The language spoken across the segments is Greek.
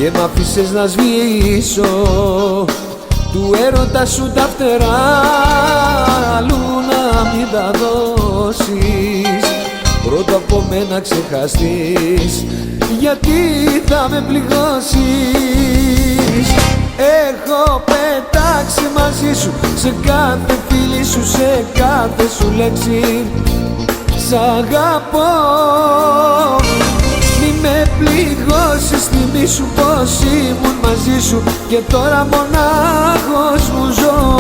και μ' άφησες να σβήσω του έρωτα σου τα φτερά, αλλού να μην τα δώσεις, πρώτα από μένα ξεχαστείς, γιατί θα με πληγώσεις. Έχω πετάξει μαζί σου σε κάθε φίλη σου, σε κάθε σου λέξη. Σ' αγαπώ, μη με πληγώσεις, θυμήσου πως ήμουν μαζί σου και τώρα μονάχος μου ζω.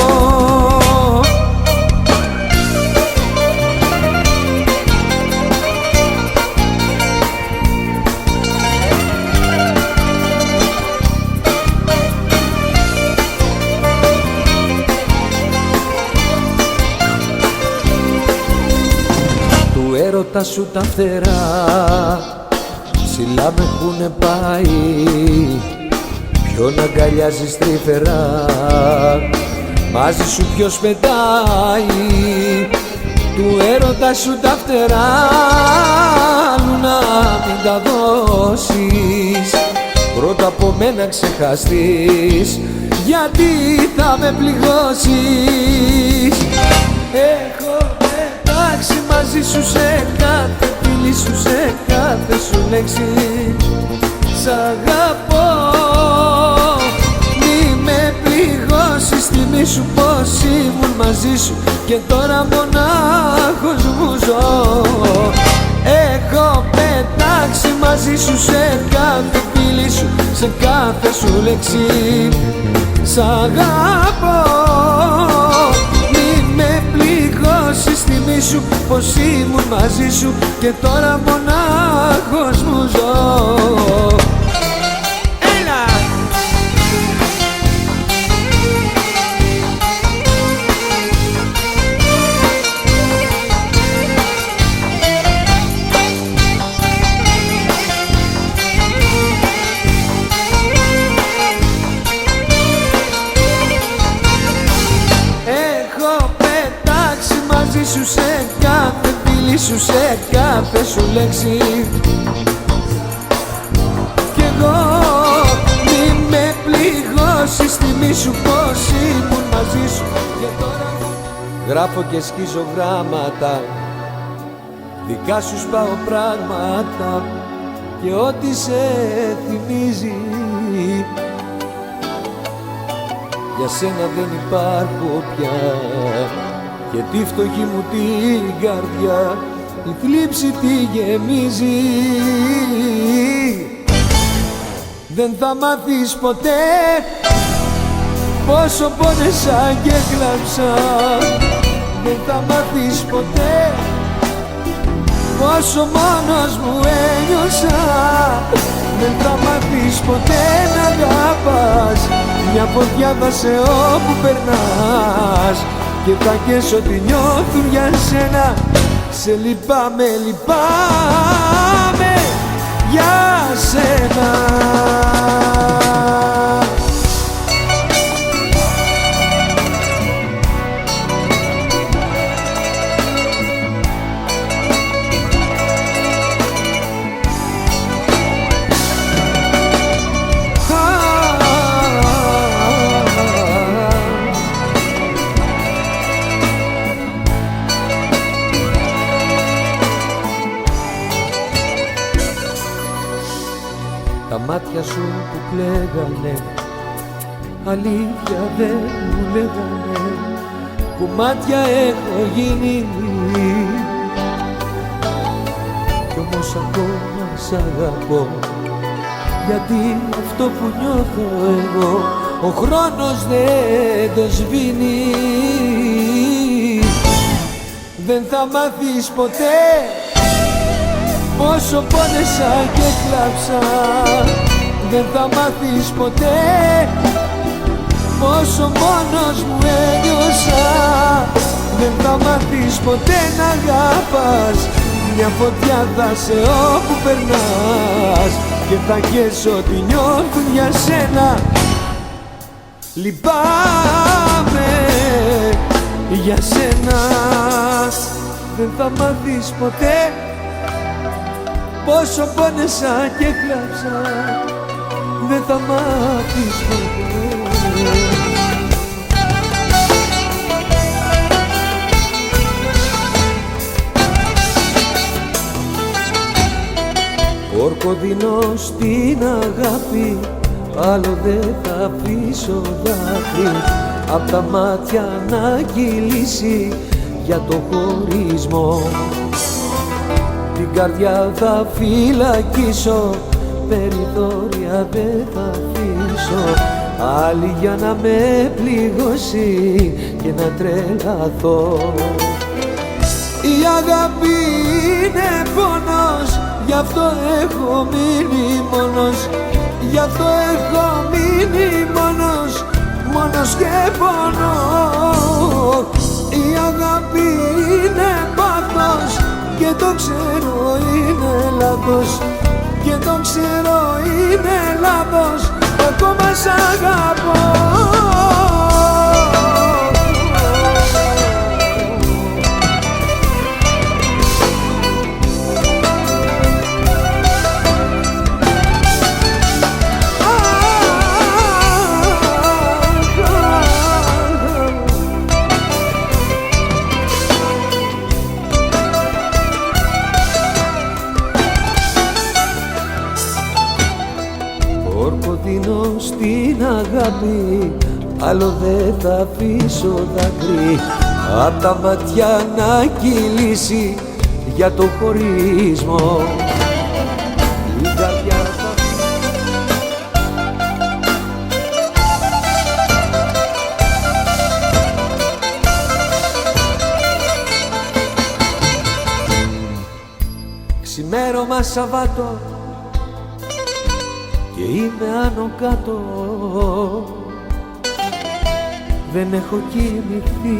Του έρωτα σου τα φτερά ψηλά με έχουνε πάει, ποιον αγκαλιάζεις τρυφερά, μαζί σου ποιος πετάει. Του έρωτα σου τα φτερά, αλλού να μην τα δώσεις, πρώτα από μένα ξεχαστείς, γιατί θα με πληγώσεις. Έχω πετάξει μαζί σου σε κάθε φίλη σου, σε κάθε σου λέξη. Σ' αγαπώ, μη με πληγώσεις, θυμήσου πως ήμουν μαζί σου και τώρα μονάχος μου ζω. Έχω πετάξει μαζί σου σε κάθε φίλη σου, σε κάθε σου λέξη. Σ' αγαπώ, μη με πληγώσεις, θυμήσου πως ήμουν μαζί σου και τώρα μονάχος μου ζω. Έλα! Έχω πετάξει μαζί σου σε κάθε φίλη σου, σε κάθε σου λέξη. Κι εγώ μη με πληγώσεις, θυμήσου πως ήμουν μαζί σου και τώρα. Γράφω και σκίζω γράμματα, δικά σου σπάω πράγματα και ό,τι σε θυμίζει για σένα δεν υπάρχω πια, και τη φτωχή μου την καρδιά η θλίψη τη γεμίζει. Δεν θα μάθεις ποτέ πόσο πόνεσα και κλάψα, δεν θα μάθεις ποτέ πόσο μόνος μου ένιωσα. Δεν θα μάθεις ποτέ να αγαπάς, μια φωτιά δάσε όπου περνάς και θα καίσω ό,τι νιώθουν για σένα. Σε λυπάμαι, λυπάμαι για σένα. Τα μάτια σου που κλαίγανε, αλήθεια δεν μου λέγανε, κομμάτια έχω γίνει. Κι όμως ακόμα σ' αγαπώ, γιατί αυτό που νιώθω εγώ ο χρόνος δεν το σβήνει. Δεν θα μάθεις ποτέ πόσο πόνεσα και κλάψα, δεν θα μάθεις ποτέ πόσο μόνος μου ένιωσα. Δεν θα μάθεις ποτέ να αγαπάς, μια φωτιά δάσε όπου περνάς και θα καίσω ό,τι νιώθουν για σένα. Λυπάμαι για σένα. Δεν θα μάθεις ποτέ πόσο πόνεσα και κλάψα, δεν θα μάθεις ποτέ. Όρκο δίνω στην αγάπη, άλλο δεν θα αφήσω δάκρυ απ' τα μάτια να κυλήσει για το χωρισμό. Την καρδιά θα φυλακίσω, περιθώρια δεν θα αφήσω, άλλη για να με πληγώσει και να τρελαθώ. Η αγάπη είναι πόνος, γι' αυτό έχω μείνει μόνος, γι' αυτό έχω μείνει μόνος, μόνος και πόνος. Η αγάπη είναι πάθος και το ξέρω είναι λάθος, και το ξέρω είναι λάθος, ακόμα σ' αγαπώ. Όρκο δίνω στην αγάπη, άλλο δεν θα αφήσω δάκρυ απ' τα μάτια να κυλήσει για το χωρισμό. Η καρδιά θα... Ξημέρωμα Σαββάτο και είμαι άνω κάτω, δεν έχω κοιμηθεί.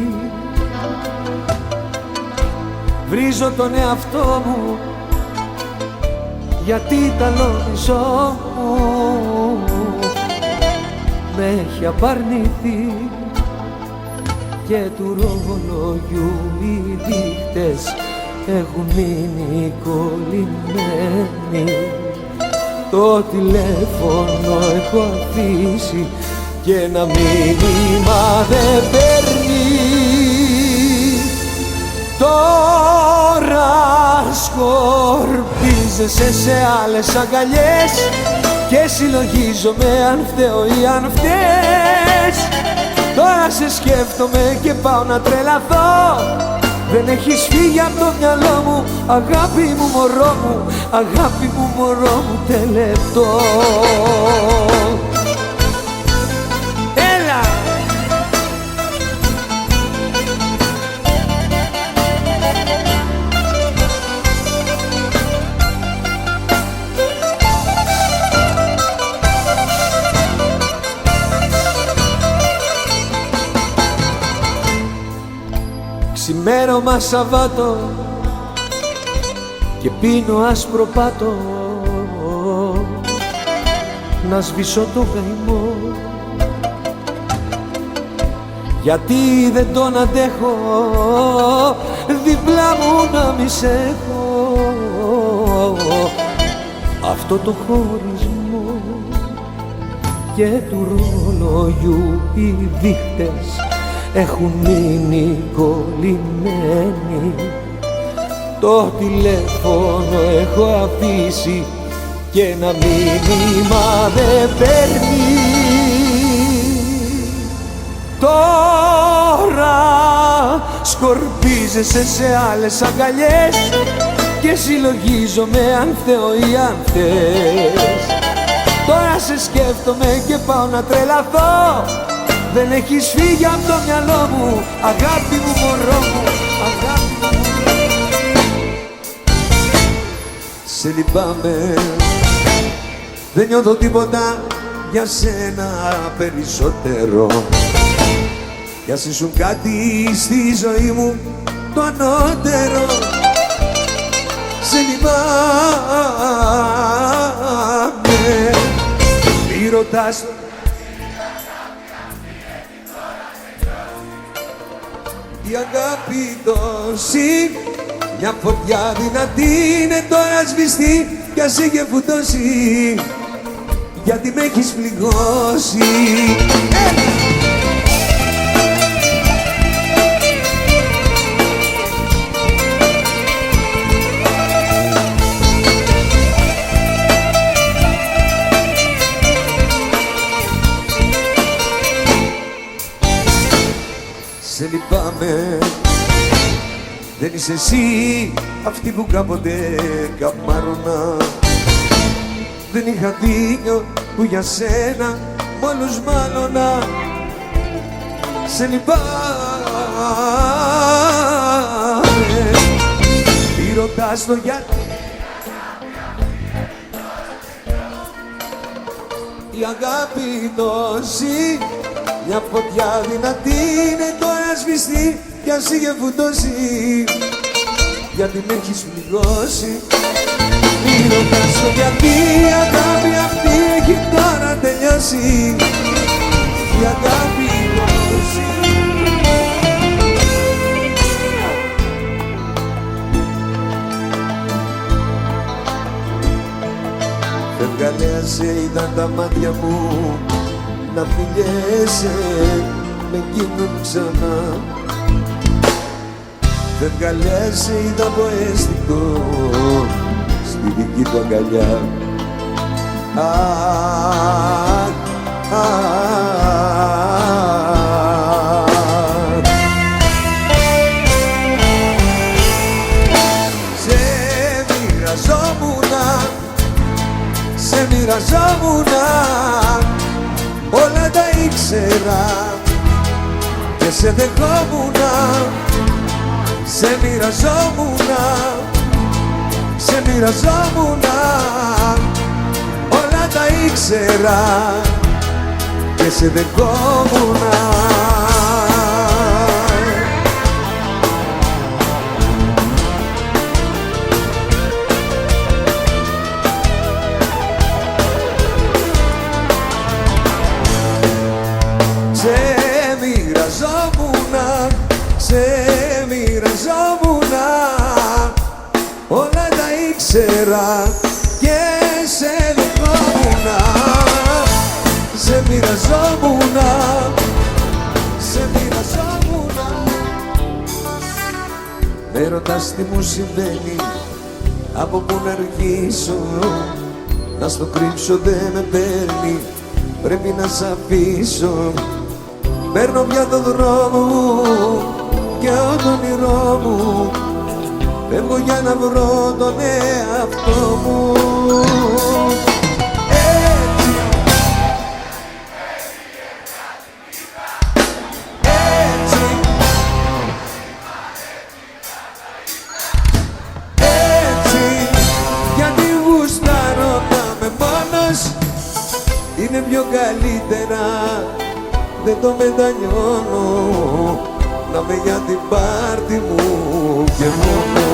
Βρίζω τον εαυτό μου γιατί ταλώνισό μου με έχει απαρνηθεί, και του ρολογιού οι δείχτες έχουν μείνει κολλημένοι. Το τηλέφωνο έχω αφήσει και ένα μήνυμα δεν παίρνει. Τώρα σκορπίζεσαι σε άλλες αγκαλιές και συλλογίζομαι αν φταίω ή αν φταίς. Τώρα σε σκέφτομαι και πάω να τρελαθώ, δεν έχεις φύγει από το μυαλό μου, αγάπη μου μωρό μου, αγάπη μου μωρό μου τελετώ. Έλα! Ξημέρωμα Σαββάτο και πίνω άσπρο πάτο να σβήσω το καημό, γιατί δεν τον αντέχω δίπλα μου να μη σ' έχω. Αυτό το χωρισμό και του ρολογιού οι δείχτες έχουν μείνει κολλημένοι. Το τηλέφωνο έχω αφήσει και ένα μήνυμα δεν παίρνει. Τώρα σκορπίζεσαι σε άλλες αγκαλιές και συλλογίζομαι αν θεώ ή αν θες. Τώρα σε σκέφτομαι και πάω να τρελαθώ, δεν έχεις φύγει από το μυαλό μου, αγάπη μου μωρό μου, αγάπη μου. Σε λυπάμαι, δεν νιώθω τίποτα για σένα περισσότερο, κι ας ήσουν κάτι στη ζωή μου το ανώτερο. Σε λυπάμαι, μη ρωτάς η αγάπη τόση, μια φωτιά δυνατή είναι τώρα σβηστή κι ας είχε φουτώσει. γιατί με έχεις πληγώσει. Σε λυπάμαι, δεν είσαι εσύ αυτή που κάποτε καμάρωνα. Δεν είχα δίκιο που για σένα μ' όλους μάλωνα. Σε λυπάμαι, τι ρωτάς το γιατί. Η αγάπη τόση, μια φωτιά δυνατή είναι τώρα σβηστή κι ας είχε φουντώσει, γιατί με έχεις πληγώσει. Μη ρωτάς το γιατί, η αγάπη αυτή έχει τώρα τελειώσει. Η αγάπη τόση. Φευγαλέα σε είδαν τα μάτια μου να φιλιέσαι με εκείνον ξανά. Φευγαλέα σε είδα το αίσθητο στη δική του αγκαλιά. Σε μοιραζόμουνα, όλα τα ήξερα και σε δεχόμουνα. Σε μοιραζόμουνα, όλα τα ήξερα και σε δεχόμουνα. Σε μοιραζόμουνα, όλα τα ήξερα και σε δεχόμουνα. Σε μοιραζόμουνα. Με ρωτάς τι μου συμβαίνει, από πού να αρχίσω, να στο κρύψω δεν με παίρνει, πρέπει να σ' αφήσω. Παίρνω πια τον δρόμο μου και το όνειρό μου, φεύγω για να βρω τον εαυτό μου. Έτσι, έτσι, έτσι, γιατί γουστάρω να είμαι μόνος, είναι πιο καλύτερα. Δεν το μετανιώνω, να με για την πάρτι μου και μόνο.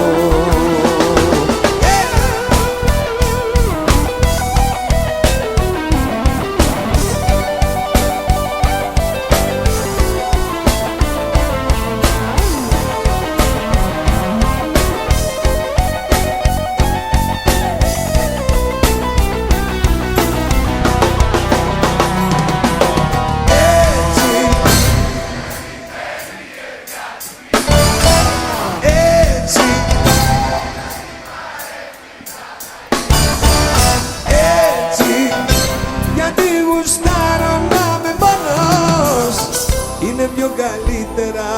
Είναι πιο καλύτερα,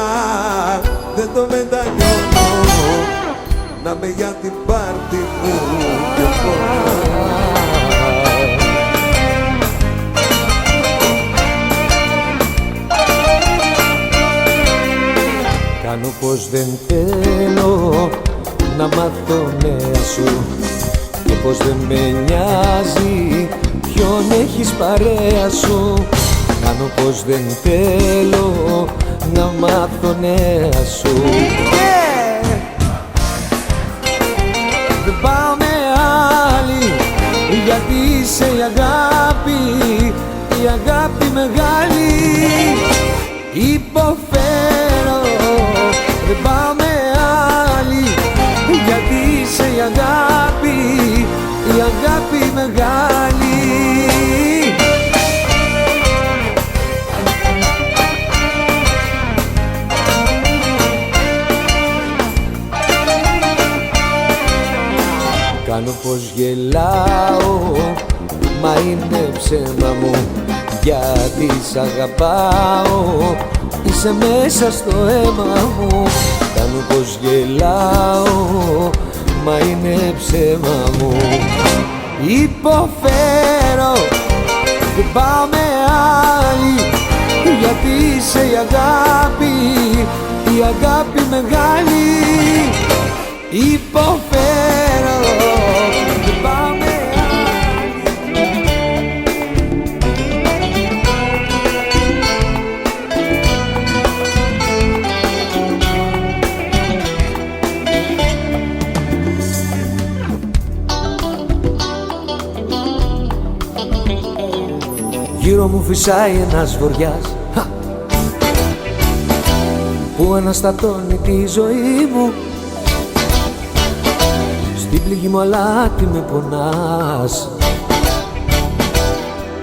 δεν το μετανιώνω, να με για την πάρτι μου και μόνο. Κάνω πως δεν θέλω να μάθω νέα σου και πως δεν με νοιάζει ποιον έχεις παρέα σου. Κάνω πως δεν θέλω να μάθω νέα σου. Δεν πάω με άλλη, γιατί είσαι η αγάπη μεγάλη. Υποφέρω, δεν πάω με άλλη, γιατί είσαι η αγάπη μεγάλη. γελάω, μα είναι ψέμα μου, γιατί σ' αγαπάω. Είσαι μέσα στο αίμα μου, κάνω πως γελάω, μα είναι ψέμα μου. Υποφέρω, δεν πάω με άλλη, γιατί είσαι η αγάπη, η αγάπη μεγάλη. Υποφέρω, δεν πάω με άλλη. Γύρω μου φυσάει ένας βοριάς που αναστατώνει τη ζωή μου. Στην πληγή μου αλάτι με πονάς,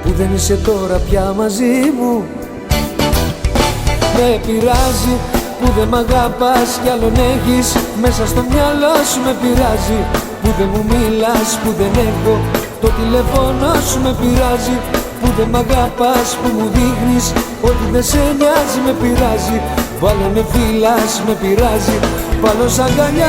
που δεν είσαι τώρα πια μαζί μου. Με πειράζει που δεν μ' αγαπάς κι άλλον έχεις, μέσα στο μυαλό σου με πειράζει που δεν μου μιλάς, που δεν έχω το τηλέφωνο σου. Με πειράζει που δεν μ' αγαπάς, που μου δείχνεις ότι δεν σε νοιάζει. Με πειράζει, βάλε με φυλάς, με πειράζει, πάνω σ' αγκαλιάζει.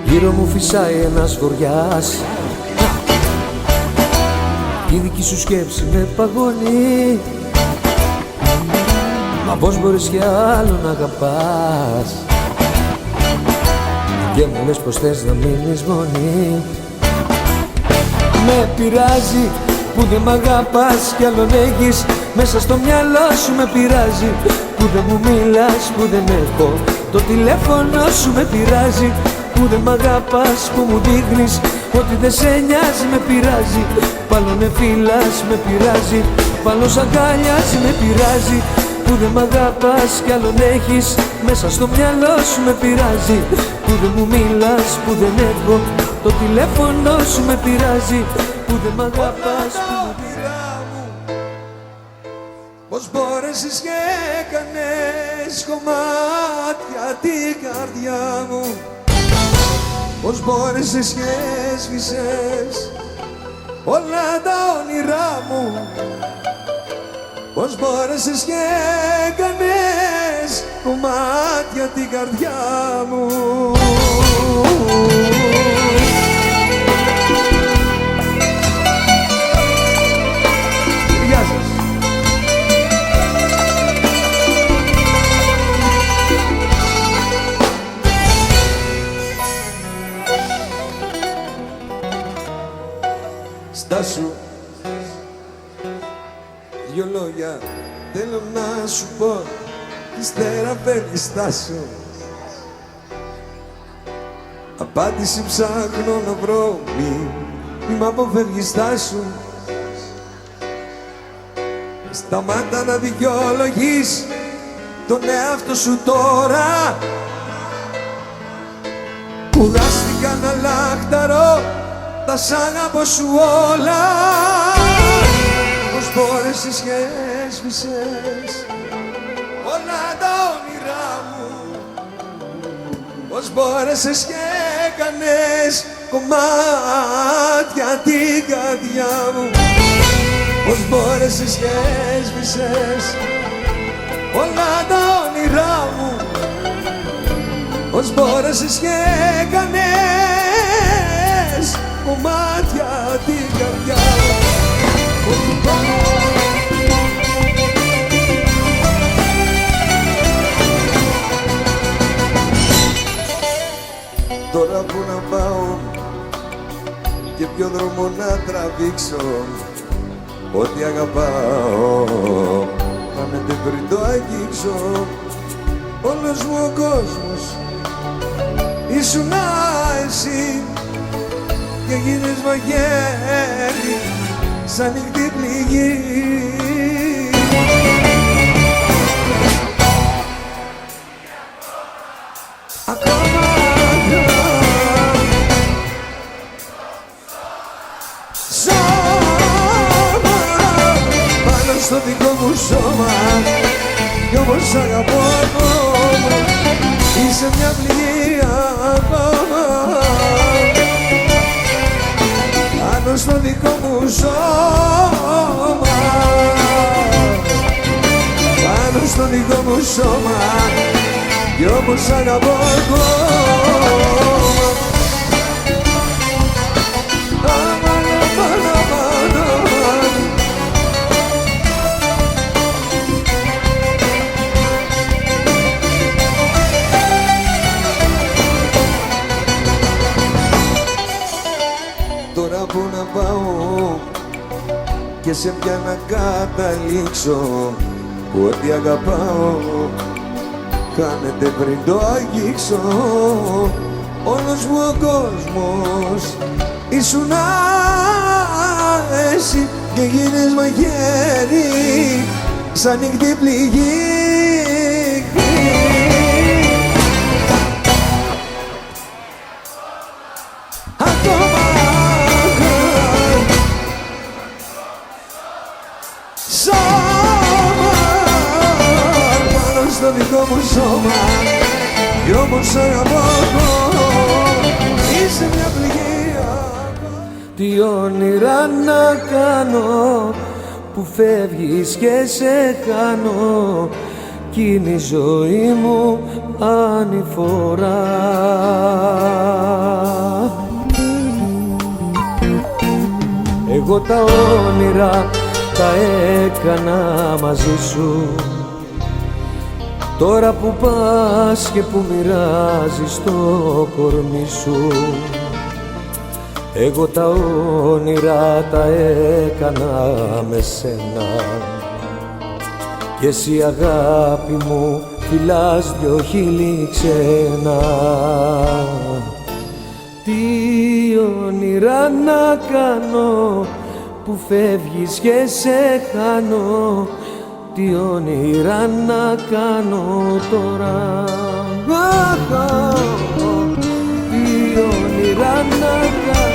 Γύρω μου φυσάει ένας βοριάς, η δική σου σκέψη με παγώνει. Μα πώς μπορείς κι άλλο να αγαπάς και μου λες πως θες να μείνεις μόνη. Με πειράζει που δεν μ' αγαπάς κι άλλον έχεις, μέσα στο μυαλό σου. Με πειράζει που δεν μου μιλάς, που δεν έχω το τηλέφωνο σου. Με πειράζει που δεν μ' αγαπάς, που μου δείχνεις ότι δεν σε νοιάζει. Με πειράζει, πάλι με φυλάς, με πειράζει, πάλι σ' αγκαλιάζει. Με πειράζει που δεν μ' αγαπάς κι άλλον έχεις, μέσα στο μυαλό σου. Με πειράζει που δεν μου μιλάς, που δεν έχω το τηλέφωνο σου. Με πειράζει που δεν μ' αγαπάς, που μου πώς μπόρεσες και έκανες κομμάτια την καρδιά μου. Πώς μπόρεσες και έσβησες όλα τα όνειρά μου. Πώς μπόρεσες και έκανες κομμάτια την καρδιά μου. Γεια σας. Στάσου, δυο λόγια θέλω να σου πω, ύστερα φεύγεις. Στάσου, απάντηση ψάχνω να βρω, μη μ' αποφεύγεις. Στάσου, σταμάτα να δικαιολογείς τον εαυτό σου τώρα. Κουράστηκα να λαχταρώ τα σ' αγαπώ σου όλα. Πώς μπόρεσες και έσβησες όλα τα όνειρά μου. Πώς μπόρεσες και έκανες κομμάτια την καρδιά μου. Πώς μπόρεσες και έσβησες όλα τα όνειρά μου. Πώς μπόρεσες και έκανες κομμάτια την καρδιά μου. Τώρα που να πάω και ποιο δρόμο να τραβήξω, ό,τι αγαπάω να με πριν το αγγίξω. Όλος μου ο κόσμος ήσουνα εσύ και γίνες μαγέρι σαν νυχτή πληγή. μου σώμα κι όμως αγαπώ ακόμα. Είσαι μια πληγή ακόμα πάνω στο δικό μου σώμα, πάνω στο δικό μου σώμα κι όμως αγαπώ ακόμα. Τώρα που να πάω και σε ποια να καταλήξω, που ό,τι αγαπάω κάνετε πριν το αγγίξω. Όλος μου ο κόσμος ήσουν εσύ και γίνες μαχαίρι σαν νυχτή πληγή. Ακόμα σώμα πάνω στο δικό μου σώμα κι όμως αγαπώ. Είσαι μια πληγή. Τι όνειρα να κάνω που φεύγεις και σε χάνω κι είναι η ζωή μου ανηφορά. Εγώ τα όνειρα τα έκανα μαζί σου, τώρα που πας και που μοιράζεις το κορμί σου. Εγώ τα όνειρα τα έκανα με σένα κι εσύ αγάπη μου φυλάς δυο χείλη ξένα. Τι όνειρα να κάνω που φεύγεις και σε χάνω, τι όνειρα να κάνω τώρα. Τι όνειρα να κάνω.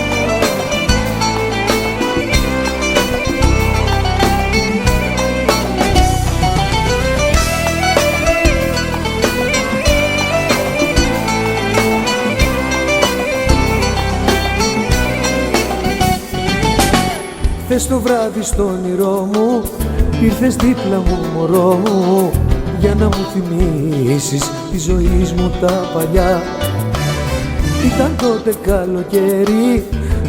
Χθες το βράδυ στο όνειρό μου ήρθες δίπλα μου μωρό μου για να μου θυμίσεις τη ζωή μου τα παλιά. Ήταν τότε καλοκαίρι,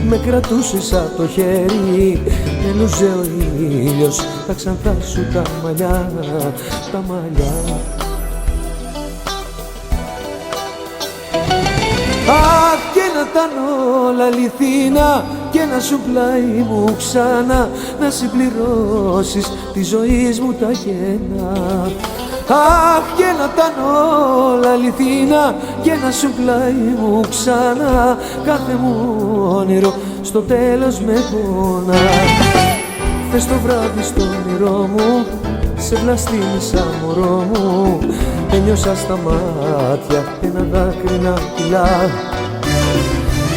με κρατούσες απ' το χέρι, μελούσε ο ήλιος τα ξανθά σου τα μαλλιά, τα μαλλιά. Αχ, και να ήταν όλα αληθίνα και να σου πλάι μου ξανά, να συμπληρώσεις τη ζωή μου τα γένα. Αχ, και να ήταν όλα αληθίνα και να σου πλάι μου ξανά, κάθε μου όνειρο στο τέλος με πόνα. Χθες το βράδυ στο όνειρό μου σε βλαστήμισα μωρό μου, ένιωσα στα μάτια ένα δάκρυ να κυλά.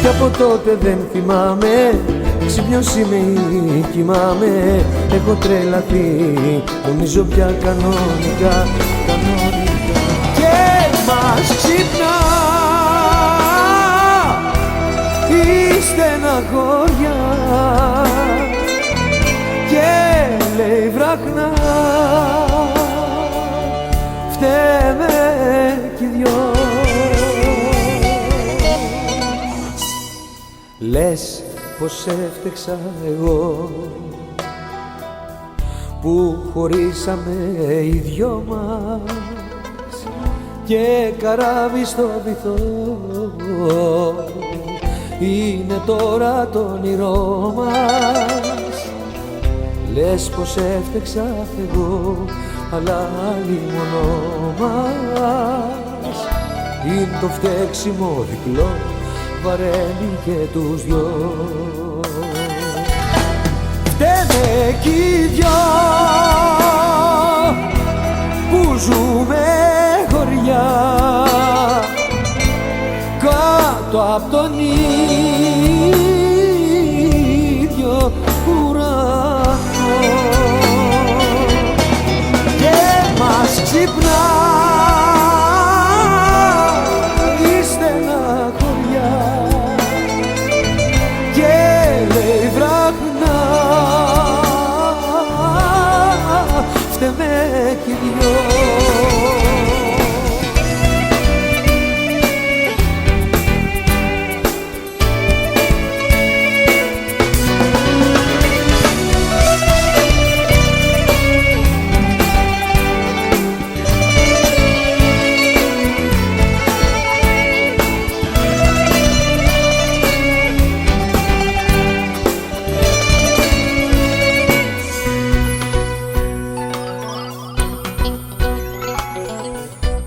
Κι από τότε δεν θυμάμαι, ξύπνιος είμαι ή κοιμάμαι, έχω τρελαθεί, νομίζω πια κανονικά, κανονικά. Και μας ξυπνά η στεναχώρια και λέει βραχνά, φταίμε κι οι δυο. Λες πως έφτεξα εγώ που χωρίσαμε οι δυο μας και καράβι στο βυθό είναι τώρα το όνειρό μας. Λες πως έφτεξα εγώ, αλλά λίμωνο μας είναι το φταίξιμο διπλό, βαραίνει και τους δυο. Φταίνε κι οι δυο που ζούμε χωριά κάτω απ' τον ίδιο ουρανό. ξυπνά η στεναχωριά και λέει βραχνά φταίμε κι οι δυο.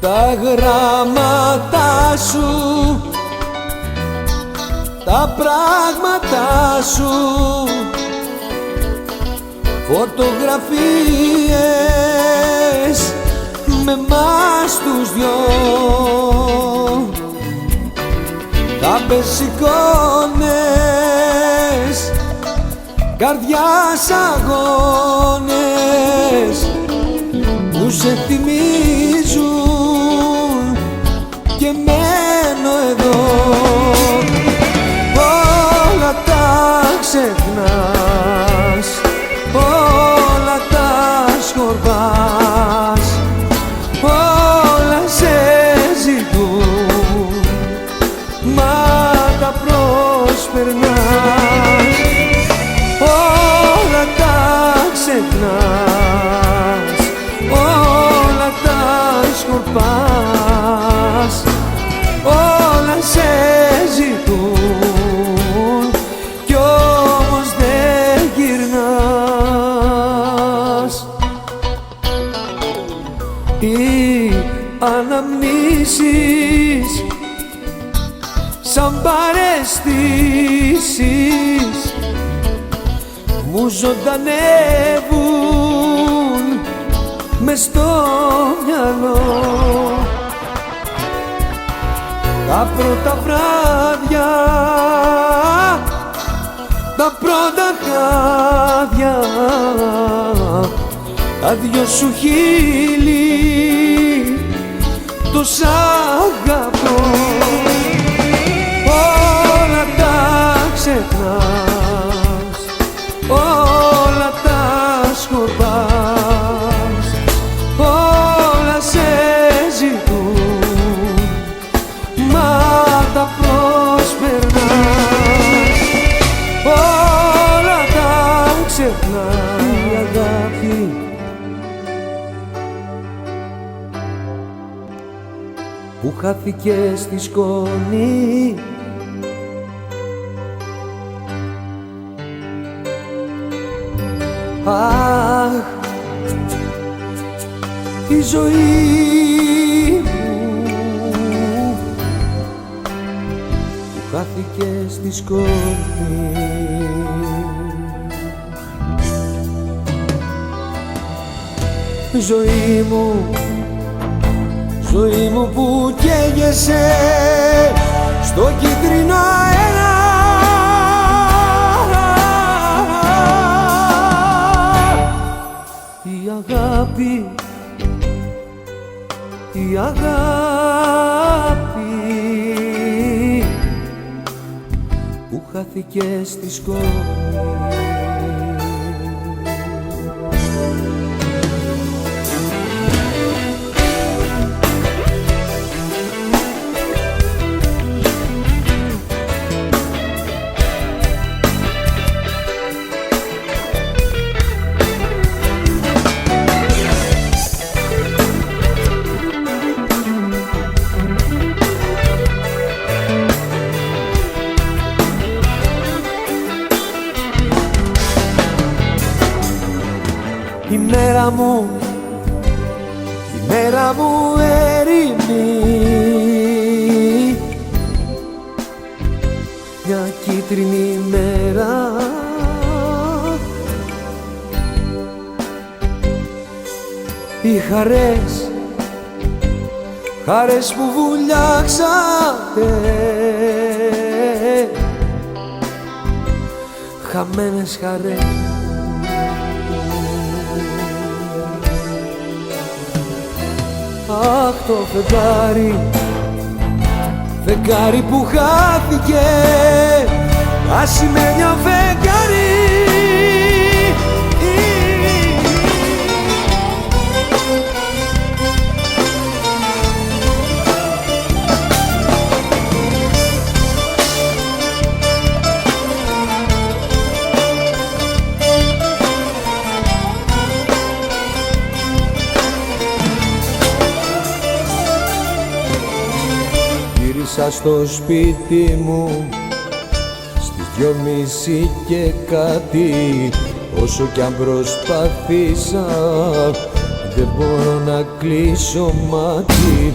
Τα γράμματα σου, τα πράγματα σου, φωτογραφίες με μας τους δυο, τα μπεσικόνες καρδιάς αγώνες που σε θυμίζουν και μένω εδώ. Όλα τα ξεχνάς, όλα τα σκορπάς, όλα σε ζητούν, μα τα προσπερνάς. Όλα τα ξεχνάς, όλα τα σκορπάς, όλα σε ζητούν κι όμως δεν γυρνάς. Οι αναμνήσεις σαν παραισθήσεις μου ζωντανεύουν μες στο μυαλό. Τα πρώτα βράδια, τα πρώτα χάδια, τα δυο σου χείλη, το σ' αγαπώ. Όλα τα ξεχνάς, όλα τα σκορπάς, όλα σε ζητούν, μα τα προσπερνάς. Όλα τα ξεχνάς. Η αγάπη που χάθηκε στη σκόνη, αχ, η ζωή μου που χάθηκε στη σκόνη. Ζωή μου, ζωή μου που καίγεσαι στο κίτρινο αέρα. Η αγάπη, η αγάπη που χάθηκε στη σκόνη. Η μέρα μου, η μέρα μου έρημη, μια κίτρινη μέρα. Οι χαρές, χαρές που βουλιάξατε, χαμένες χαρές. Αχ, το φεγγάρι, φεγγάρι που χάθηκε, ασημένιο φεγγάρι. Γύρισα στο σπίτι μου στις 2:30 και κάτι. Όσο κι αν προσπαθήσα δεν μπορώ να κλείσω μάτι.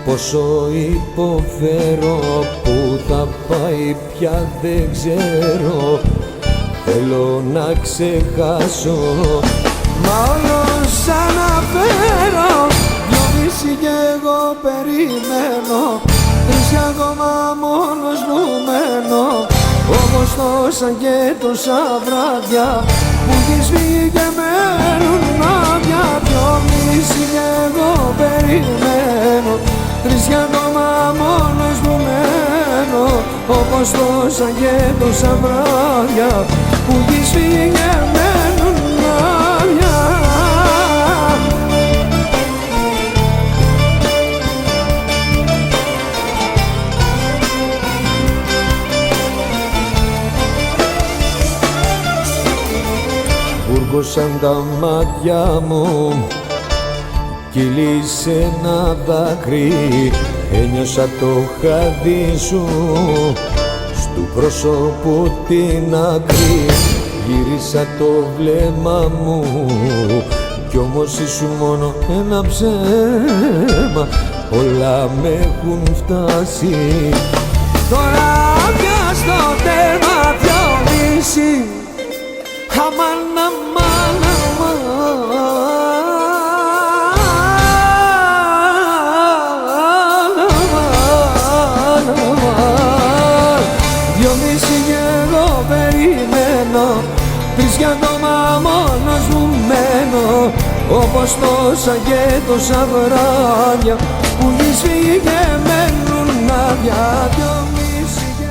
Πόσο υποφέρω, που θα πάει πια δεν ξέρω. Θέλω να ξεχάσω, μα όλο σαν να φέρω. 2:30 κι εγώ περιμένω, 3 ακόμα μόνος μου μένω. Όμως τόσα και τόσα βράδια που έχεις φύγει και μένουν άδεια. 2:30 κι εγώ περιμένω, 3 ακόμα μόνος μου μένω. Όπως τόσα και τόσα βράδια που έχεις φύγει και μένουν άδεια. Βούργωσαν τα μάτια μου, κύλησε ένα δάκρυ. Ένιωσα το χάδι σου στου πρόσωπου την άκρη. Γύρισα το βλέμμα μου κι όμως ήσουν μόνο ένα ψέμα. Όλα με έχουν φτάσει τώρα πια στο τέρμα. 2:30 αμάν, αμάν, αμάν. 2:30 κι εγώ περιμένω, 3 κι ακόμα μόνος μου μένω. Όπως τόσα και τόσα βράδια που έχεις φύγει και μένουν άδεια. 2:30 κι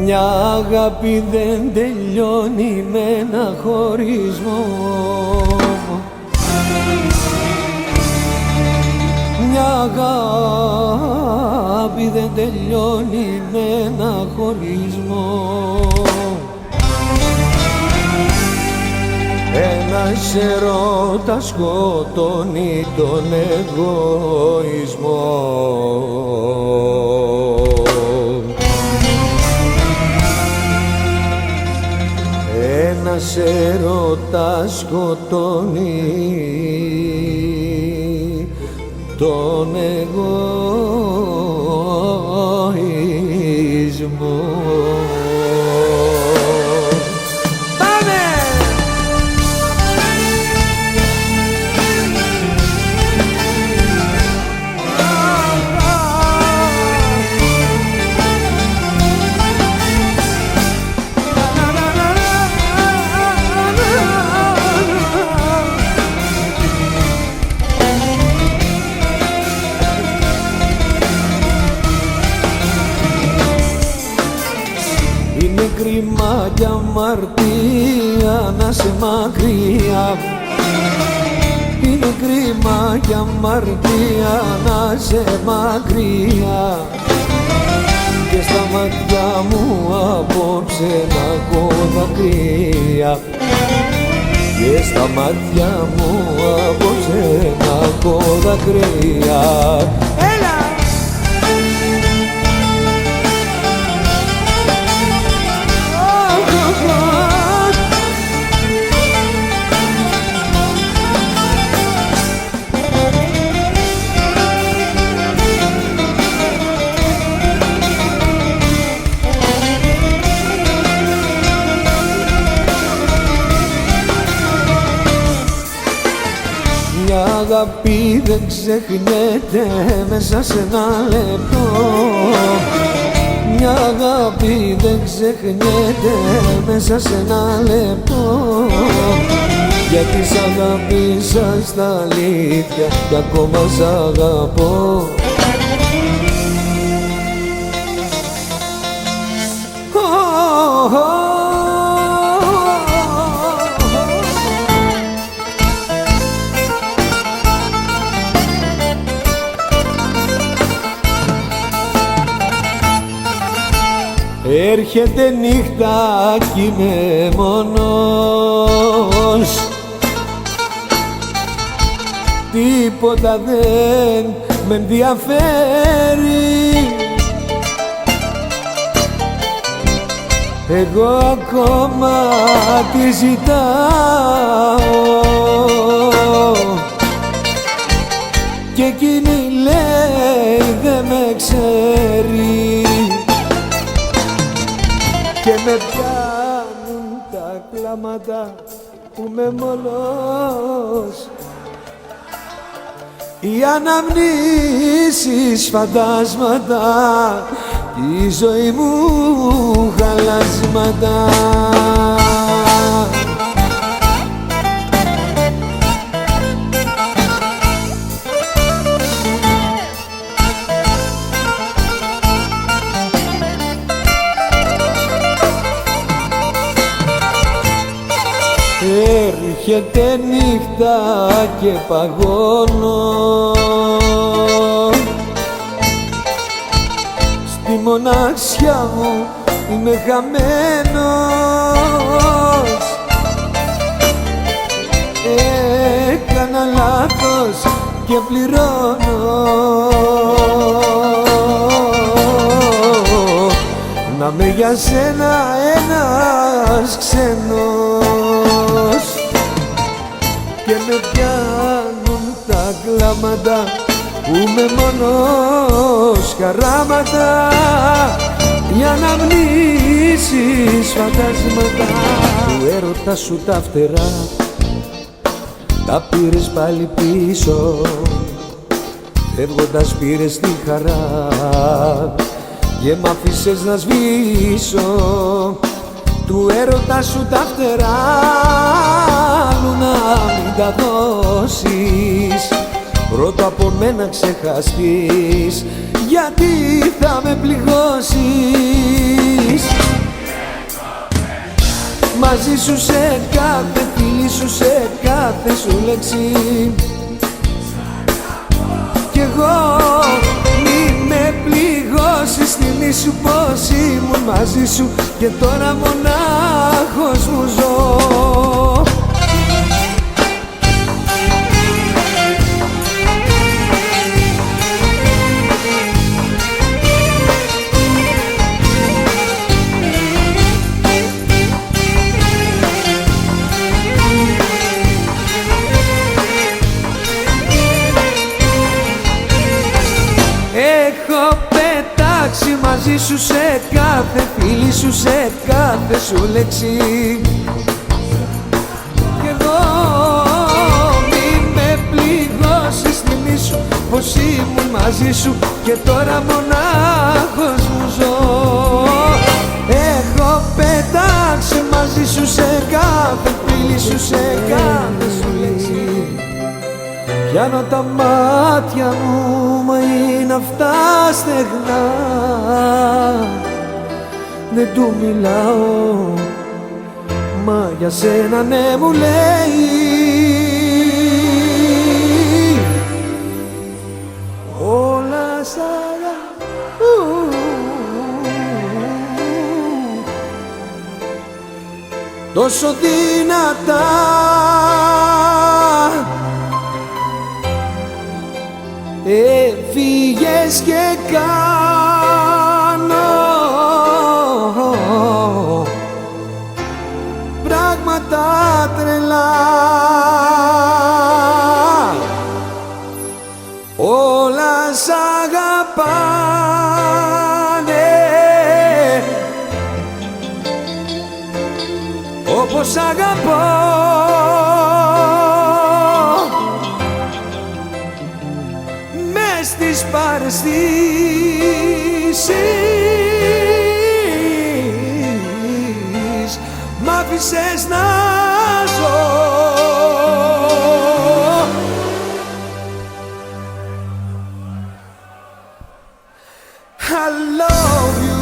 μια αγάπη δεν τελειώνει με ένα χωρισμό. Μια αγάπη δεν τελειώνει με ένα χωρισμό. Ένας έρωτας σκοτώνει τον εγωισμό. Ένας έρωτας σκοτώνει τον εγωισμό. Είναι κρίμα κι αμαρτία να σε μακριά. Είναι κρίμα κι αμαρτία να σε μακριά. Και στα μάτια μου απόψε να έχω δακρύα και στα μάτια μου απόψε να έχω δακρύα. Έλα! Μια αγάπη δεν ξεχνιέται μέσα σε ένα λεπτό. Μια αγάπη δεν ξεχνιέται μέσα σε ένα λεπτό. Γιατί σ' αγάπησα στα αλήθεια κι ακόμα σ' αγαπώ. Έρχεται νύχτα κι είμαι μόνος, τίποτα δεν με ενδιαφέρει. Εγώ ακόμα τη ζητάω και εκείνη λέει δεν με ξέρει. Και με πιάνουν τα κλάματα που είμαι μόνος. Οι αναμνήσεις φαντάσματα, η ζωή μου χαλάσματα. Έρχεται νύχτα και παγώνω στη μοναξιά μου, είμαι χαμένος. Έκανα λάθος και πληρώνω. Να με για σένα ένας ξένος. Και με πιάνουν τα κλάματα που είμαι μόνος, χαράματα, οι αναμνήσεις φαντάσματα. Του έρωτα σου τα φτερά τα πήρες πάλι πίσω, φεύγοντας πήρες τη χαρά και μ' αφήσες να σβήσω. Του έρωτα σου τα φτερά άλλου να μην τα δώσεις, πρώτα από μένα ξεχαστείς, γιατί θα με πληγώσεις. Μαζί σου σε κάθε φίλη σου, σε κάθε σου λέξη, κι εγώ μη με πληγώσεις. Θυμήσου πως ήμουν μαζί σου και τώρα μονάχος μου ζω. Έχω πετάξει μαζί σου σε κάθε φίλη σου, σε κάθε σου λέξη, κι εγώ μη με πληγώσεις. Θυμήσου πως ήμουν μαζί σου και τώρα μονάχος μου ζω. Έχω πετάξει μαζί σου σε κάθε φίλη σου, σε κάθε σου λέξη. Πιάνω τα μάτια μου, μα είναι αυτά στεγνά. Δεν του μιλάω, μα για σένα ναι μου λέει. Όλα σ' αγαπώ. τόσο δυνατά. Έφυγες και κάνω πράγματα τρελά. Όλα σ' αγαπάνε όπως αγαπώ. Μες στις παραισθήσεις μ' άφησες να ζω. I love you.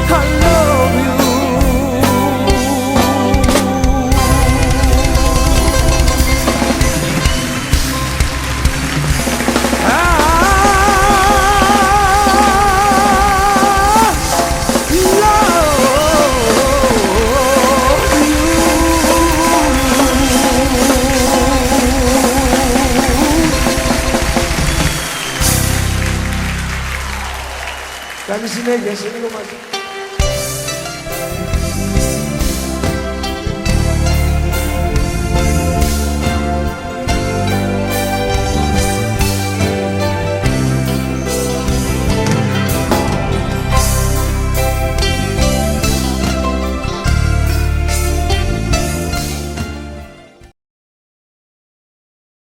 I love you. Καλή συνέχεια, σε λίγο μαζί.